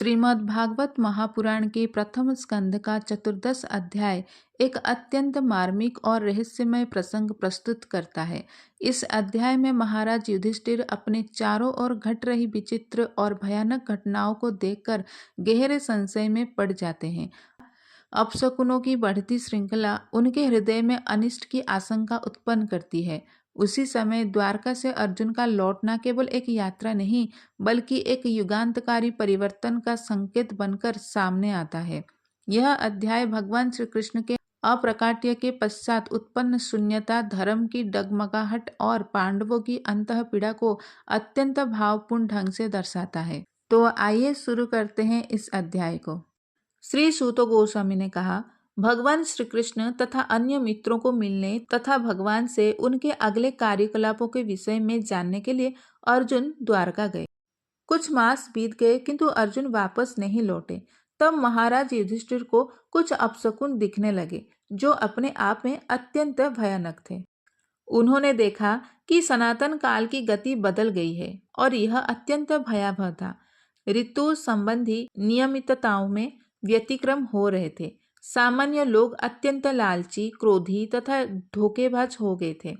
श्रीमद् भागवत महापुराण के प्रथम स्कंद का चतुर्दश अध्याय एक अत्यंत मार्मिक और रहस्यमय प्रसंग प्रस्तुत करता है। इस अध्याय में महाराज युधिष्ठिर अपने चारों ओर घट रही विचित्र और भयानक घटनाओं को देखकर गहरे संशय में पड़ जाते हैं। अपशकुनों की बढ़ती श्रृंखला उनके हृदय में अनिष्ट की आशंका उत्पन्न करती है। उसी समय द्वारका से अर्जुन का लौटना केवल एक यात्रा नहीं बल्कि एक युगांतकारी परिवर्तन का संकेत बनकर सामने आता है। यह अध्याय भगवान श्री कृष्ण के अप्रकाट्य के पश्चात उत्पन्न शून्यता, धर्म की डगमगाहट और पांडवों की अंतःपीड़ा को अत्यंत भावपूर्ण ढंग से दर्शाता है। तो आइए शुरू करते हैं इस अध्याय को। श्री सूत गोस्वामी ने कहा, भगवान श्री कृष्ण तथा अन्य मित्रों को मिलने तथा भगवान से उनके अगले कार्यकलापों के विषय में जानने के लिए अर्जुन द्वारका गए। कुछ मास बीत गए किंतु अर्जुन वापस नहीं लौटे। तब महाराज युधिष्ठिर को कुछ अपशकुन दिखने लगे जो अपने आप में अत्यंत भयानक थे। उन्होंने देखा कि सनातन काल की गति बदल गई है और यह अत्यंत भयावह था। ऋतु संबंधी नियमितताओं में व्यतिक्रम हो रहे थे। सामान्य लोग अत्यंत लालची, क्रोधी तथा धोखेबाज हो गए थे।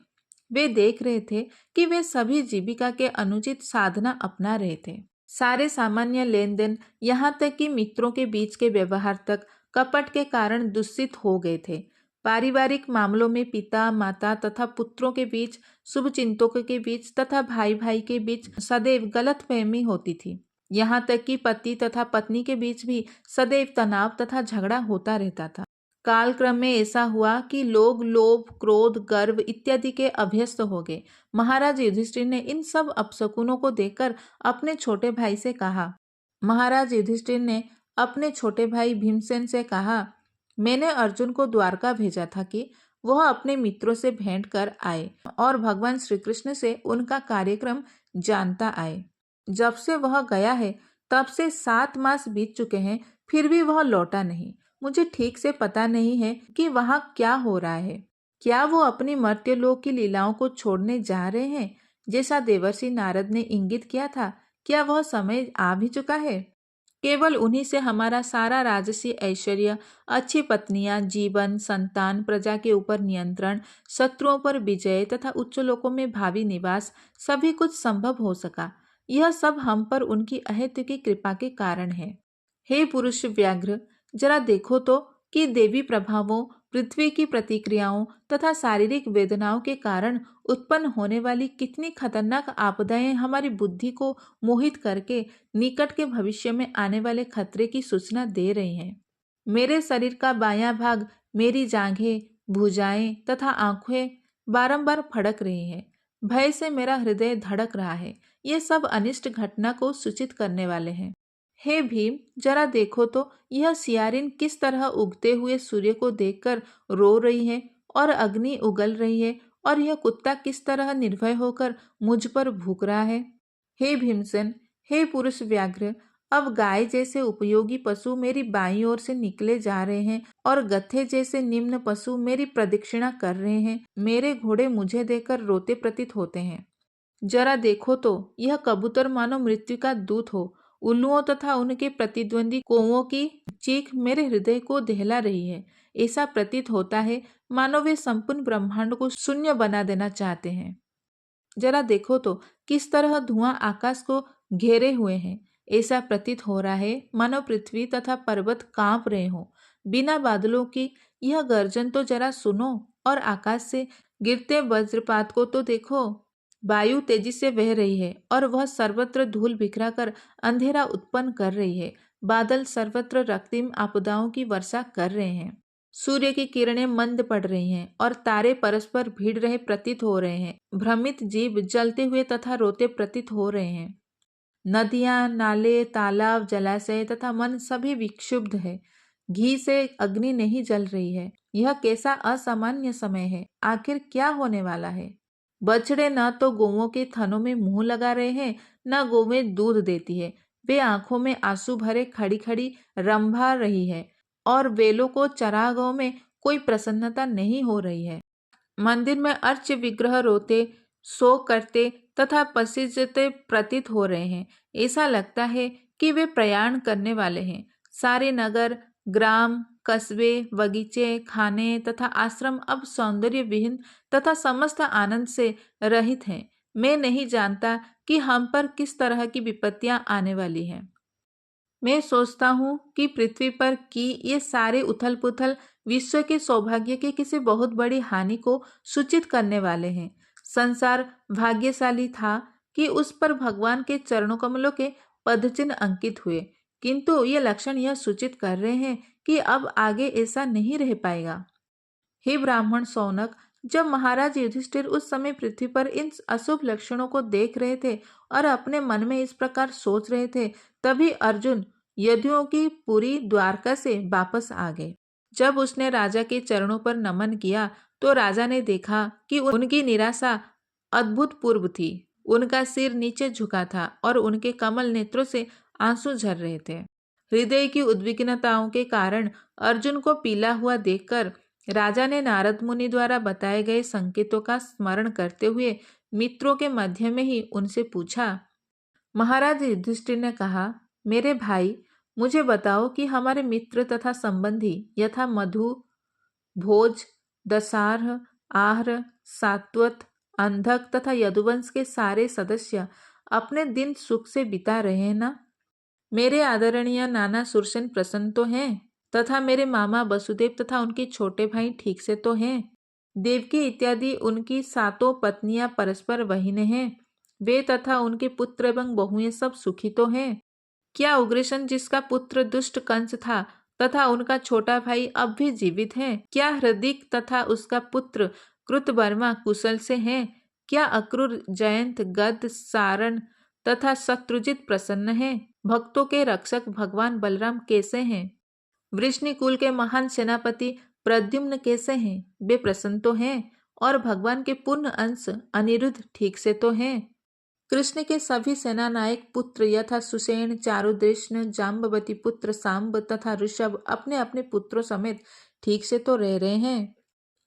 वे देख रहे थे कि वे सभी जीविका के अनुचित साधना अपना रहे थे। सारे सामान्य लेन देन, यहाँ तक कि मित्रों के बीच के व्यवहार तक कपट के कारण दूषित हो गए थे। पारिवारिक मामलों में पिता माता तथा पुत्रों के बीच, शुभचिंतकों के बीच तथा भाई भाई के बीच सदैव गलतफहमी होती थी। यहाँ तक कि पति तथा पत्नी के बीच भी सदैव तनाव तथा झगड़ा होता रहता था। कालक्रम में ऐसा हुआ कि लोग लोभ, क्रोध, गर्व इत्यादि के अभ्यस्त हो गए। महाराज युधिष्ठिर ने इन सब अपशकुनों को देखकर अपने छोटे भाई से कहा, भीमसेन से कहा, मैंने अर्जुन को द्वारका भेजा था कि वह अपने मित्रों से भेंट कर आए और भगवान श्री कृष्ण से उनका कार्यक्रम जानता आए। जब से वह गया है तब से 7 मास बीत चुके हैं, फिर भी वह लौटा नहीं। मुझे ठीक से पता नहीं है कि वहां क्या हो रहा है। क्या वो अपनी मर्त्यलोक की लीलाओं को छोड़ने जा रहे हैं जैसा देवर्षि नारद ने इंगित किया था? क्या वह समय आ भी चुका है? केवल उन्हीं से हमारा सारा राजसी ऐश्वर्य, अच्छी पत्नियां, जीवन, संतान, प्रजा के ऊपर नियंत्रण, शत्रुओं पर विजय तथा उच्च लोकों में भावी निवास सभी कुछ संभव हो सका। यह सब हम पर उनकी अहेतु की कृपा के कारण है। हे पुरुष व्याघ्र, जरा देखो तो कि देवी प्रभावों, पृथ्वी की प्रतिक्रियाओं तथा शारीरिक वेदनाओं के कारण उत्पन्न होने वाली कितनी खतरनाक आपदाएं हमारी बुद्धि को मोहित करके निकट के भविष्य में आने वाले खतरे की सूचना दे रही हैं। मेरे शरीर का बायां भाग, मेरी जांघें, भुजाएं तथा आंखें बारंबार फड़क रही हैं। भय से मेरा हृदय धड़क रहा है। ये सब अनिष्ट घटना को सूचित करने वाले हैं। हे भीम, जरा देखो तो यह सियारिन किस तरह उगते हुए सूर्य को देखकर रो रही है और अग्नि उगल रही है, और यह कुत्ता किस तरह निर्भय होकर मुझ पर भूख रहा है। हे भीमसेन, हे पुरुष व्याघ्र, अब गाय जैसे उपयोगी पशु मेरी बाईं ओर से निकले जा रहे हैं और गधे जैसे निम्न पशु मेरी प्रदक्षिणा कर रहे हैं। मेरे घोड़े मुझे देखकर रोते प्रतीत होते हैं। जरा देखो तो यह कबूतर मानो मृत्यु का दूत हो। उल्लुओं तथा उनके प्रतिद्वंदी कौओं की चीख मेरे हृदय को दहला रही है। ऐसा प्रतीत होता है मानो वे संपूर्ण ब्रह्मांड को शून्य बना देना चाहते हैं। जरा देखो तो किस तरह धुआं आकाश को घेरे हुए हैं। ऐसा प्रतीत हो रहा है मानो पृथ्वी तथा पर्वत कांप रहे हों। बिना बादलों की यह गर्जन तो जरा सुनो, और आकाश से गिरते वज्रपात को तो देखो। वायु तेजी से बह रही है और वह सर्वत्र धूल बिखरा कर अंधेरा उत्पन्न कर रही है। बादल सर्वत्र रक्तिम आपदाओं की वर्षा कर रहे हैं। सूर्य की किरणें मंद पड़ रही हैं और तारे परस्पर भिड़ रहे प्रतीत हो रहे हैं। भ्रमित जीव जलते हुए तथा रोते प्रतीत हो रहे हैं। नदियां, नाले, तालाब, जलाशय तथा मन सभी विक्षुब्ध है। घी से अग्नि नहीं जल रही है। यह कैसा असामान्य समय है। आखिर क्या होने वाला है? बछड़े न तो गौओं के थनों में मुंह लगा रहे हैं, न गौवें दूध देती है। वे आंखों में आंसू भरे खड़ी खड़ी रंभा रही है और बेलों को चरागाहों में कोई प्रसन्नता नहीं हो रही है। मंदिर में अर्च विग्रह रोते, शोक करते तथा पसीजते प्रतीत हो रहे हैं। ऐसा लगता है कि वे प्रयाण करने वाले हैं। सारे नगर, ग्राम, कस्बे, बगीचे, खाने तथा आश्रम अब सौंदर्य विहीन तथा समस्त आनंद से रहित हैं। मैं नहीं जानता कि हम पर किस तरह की विपत्तियां आने वाली हैं। मैं सोचता हूँ कि पृथ्वी पर की ये सारे उथल पुथल विश्व के सौभाग्य की किसी बहुत बड़ी हानि को सूचित करने वाले हैं। संसार भाग्यशाली था कि उस पर भगवान के चरणों कमलों के पदचिन्ह अंकित हुए, किंतु ये लक्षण यह सूचित कर रहे हैं कि अब आगे ऐसा नहीं रह पाएगा। हे ब्राह्मण शौनक, जब महाराज युधिष्ठिर उस समय पृथ्वी पर इन अशुभ लक्षणों को देख रहे थे और अपने मन में इस प्रकार सोच रहे थे, तभी अर्जुन यदुओं की पुरी द्वारका से वापस आ गए। जब उसने राजा के चरणों पर नमन किया तो राजा ने देखा कि उनकी निराशा अभूतपूर्व थी। उनका सिर नीचे झुका था और उनके कमल नेत्रों से आंसू झर रहे थे। हृदय की उद्विग्नताओं के कारण अर्जुन को पीला हुआ देखकर राजा ने नारद मुनि द्वारा बताए गए संकेतों का स्मरण करते हुए मित्रों के मध्य में ही उनसे पूछा। महाराज युधिष्ठिर ने कहा, मेरे भाई, मुझे बताओ कि हमारे मित्र तथा संबंधी यथा मधु, भोज, दशार्ह, आह्र, सात्वत, अंधक तथा यदुवंश के सारे सदस्य अपने दिन सुख से बिता रहे हैं ना? मेरे आदरणीय नाना सुरसेन प्रसन्न तो हैं, तथा मेरे मामा वसुदेव तथा उनके छोटे भाई ठीक से तो हैं। देवकी इत्यादि उनकी सातों पत्नियां परस्पर बहिनें हैं। वे तथा उनके पुत्र एवं बहुएं सब सुखी तो हैं। क्या उग्रसेन, जिसका पुत्र दुष्ट कंस था, तथा उनका छोटा भाई अब भी जीवित हैं? क्या हृदिक तथा उसका पुत्र कृतवर्मा कुशल से हैं? क्या अक्रूर, जयंत, गद, सारण तथा शत्रुजित प्रसन्न हैं? भक्तों के रक्षक भगवान बलराम कैसे हैं? वृष्णिकुल के महान सेनापति प्रद्युम्न कैसे हैं? वे प्रसन्न तो हैं। और भगवान के पूर्ण अंश अनिरुद्ध ठीक से तो हैं। कृष्ण के सभी सेना नायक पुत्र यथा सुषेण, चारुदृष्ण, जाम्बवती पुत्र सांब तथा ऋषभ अपने अपने पुत्रों समेत ठीक से तो रह रहे हैं।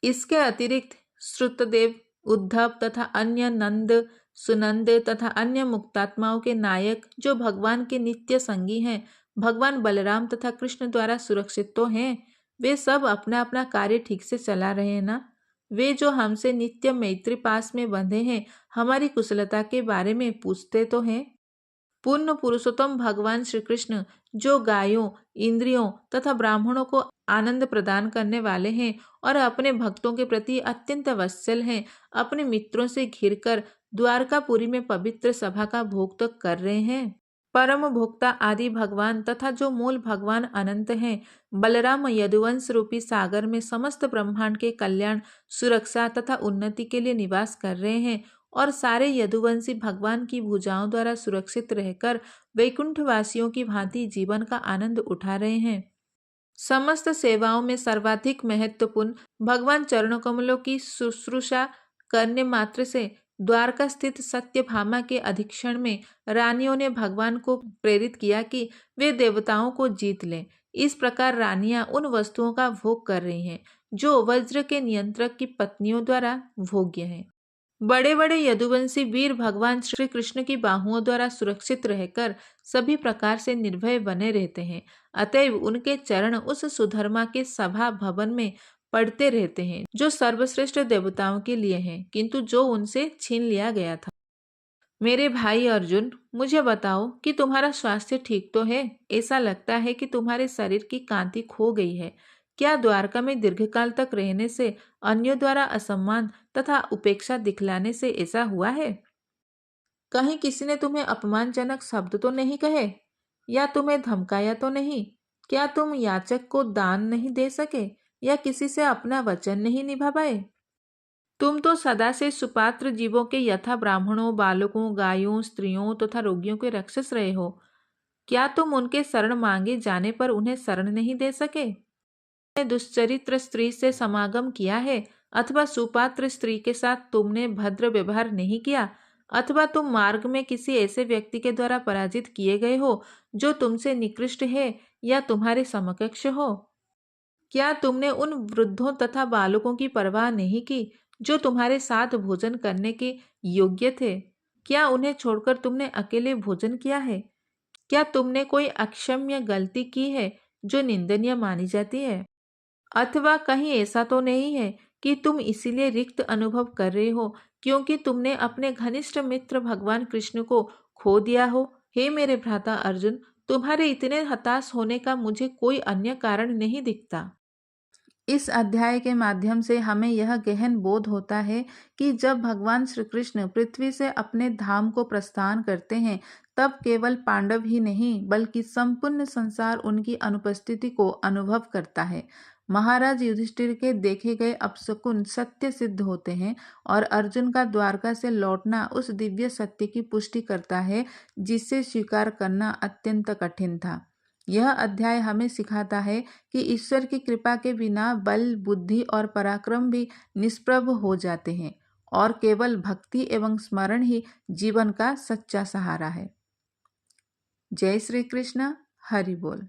इसके अतिरिक्त श्रुतदेव, उद्धव तथा अन्य नंद, सुनंद तथा अन्य मुक्तात्माओं के नायक जो भगवान के नित्य संगी हैं, भगवान बलराम तथा कृष्ण द्वारा सुरक्षित तो हैं। वे सब अपना अपना कार्य ठीक से चला रहे हैं ना? वे जो हमसे नित्य मैत्री पास में बंधे हैं, हमारी कुशलता के बारे में पूछते तो हैं। पूर्ण पुरुषोत्तम भगवान श्री कृष्ण जो गायों, इंद्रियों तथा ब्राह्मणों को आनंद प्रदान करने वाले हैं और अपने भक्तों के प्रति अत्यंत वत्सल हैं, अपने मित्रों से घिरकर द्वारकापुरी में पवित्र सभा का भोग तो कर रहे हैं। परम भोक्ता आदि भगवान तथा जो मूल भगवान अनंत हैं, बलराम यदुवंश रूपी सागर में समस्त ब्रह्मांड के कल्याण, सुरक्षा तथा उन्नति के लिए निवास कर रहे हैं और सारे यदुवंशी भगवान की भुजाओं द्वारा सुरक्षित रहकर वैकुंठ वासियों की भांति जीवन का आनंद उठा रहे हैं। समस्त सेवाओं में सर्वाधिक महत्वपूर्ण भगवान चरणों कमलों की शुश्रूषा करने मात्र से द्वारका स्थित सत्यभामा के अधीक्षण में रानियों ने भगवान को प्रेरित किया कि वे देवताओं को जीत लें। इस प्रकार रानियां उन वस्तुओं का भोग कर रही हैं जो वज्र के नियंत्रक की पत्नियों द्वारा भोग्य हैं। बड़े बड़े यदुवंशी वीर भगवान श्री कृष्ण की बाहुओं द्वारा सुरक्षित रहकर सभी प्रकार से निर्भय बने रहते हैं। अतएव उनके चरण उस सुधर्मा के सभा भवन में पड़ते रहते हैं जो सर्वश्रेष्ठ देवताओं के लिए हैं, किंतु जो उनसे छीन लिया गया था। मेरे भाई अर्जुन, मुझे बताओ कि तुम्हारा स्वास्थ्य ठीक तो है? ऐसा लगता है कि तुम्हारे शरीर की कांति खो गई है। क्या द्वारका में दीर्घकाल तक रहने से, अन्यों द्वारा असम्मान तथा उपेक्षा दिखलाने से ऐसा हुआ है? कहीं किसी ने तुम्हें अपमानजनक शब्द तो नहीं कहे, या तुम्हें धमकाया तो नहीं? क्या तुम याचक को दान नहीं दे सके, या किसी से अपना वचन नहीं निभा पाए? तुम तो सदा से सुपात्र जीवों के यथा ब्राह्मणों, बालकों, गायों, स्त्रियों तथा रोगियों के रक्षस रहे हो। क्या तुम उनके शरण मांगे जाने पर उन्हें शरण नहीं दे सके? तुमने दुश्चरित्र स्त्री से समागम किया है, अथवा सुपात्र स्त्री के साथ तुमने भद्र व्यवहार नहीं किया, अथवा तुम मार्ग में किसी ऐसे व्यक्ति के द्वारा पराजित किए गए हो जो तुमसे निकृष्ट है या तुम्हारे समकक्ष हो? क्या तुमने उन वृद्धों तथा बालकों की परवाह नहीं की जो तुम्हारे साथ भोजन करने के योग्य थे? क्या उन्हें छोड़कर तुमने अकेले भोजन किया है? क्या तुमने कोई अक्षम्य गलती की है जो निंदनीय मानी जाती है? अथवा कहीं ऐसा तो नहीं है कि तुम इसीलिए रिक्त अनुभव कर रहे हो क्योंकि तुमने अपने घनिष्ठ मित्र भगवान कृष्ण को खो दिया हो? हे मेरे भ्राता अर्जुन, तुम्हारे इतने हताश होने का मुझे कोई अन्य कारण नहीं दिखता। इस अध्याय के माध्यम से हमें यह गहन बोध होता है कि जब भगवान श्री कृष्ण पृथ्वी से अपने धाम को प्रस्थान करते हैं, तब केवल पांडव ही नहीं बल्कि संपूर्ण संसार उनकी अनुपस्थिति को अनुभव करता है। महाराज युधिष्ठिर के देखे गए अपशकुन सत्य सिद्ध होते हैं और अर्जुन का द्वारका से लौटना उस दिव्य सत्य की पुष्टि करता है जिसे स्वीकार करना अत्यंत कठिन था। यह अध्याय हमें सिखाता है कि ईश्वर की कृपा के बिना बल, बुद्धि और पराक्रम भी निष्प्रभ हो जाते हैं और केवल भक्ति एवं स्मरण ही जीवन का सच्चा सहारा है। जय श्री कृष्ण। हरि बोल।